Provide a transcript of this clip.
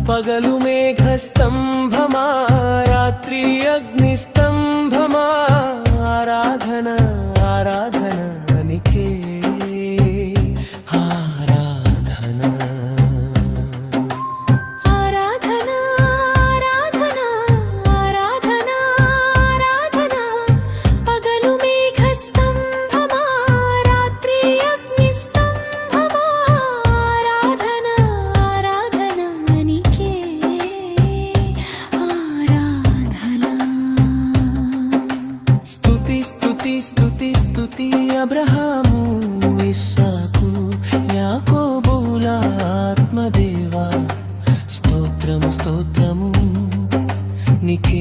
పగలు మేఘస్తంభమా రాత్రి అగ్నిస్తంభమా ఆరాధన ఆరాధన నీకే ఆరాధన ఆరాధన ఆరాధన ఆరాధన ఆరాధన పగలు మేఘస్తంభమా రాత్రి అగ్నిస్తంభమా ఆరాధన ఆరాధన నీకే ఆరాధన స్తుతి స్తుతి స్తుతి స్తుతి అబ్రహాము ఇస్సాకు యాకోబుల ఆత్మదేవా స్తోత్రము స్తోత్రము నీకే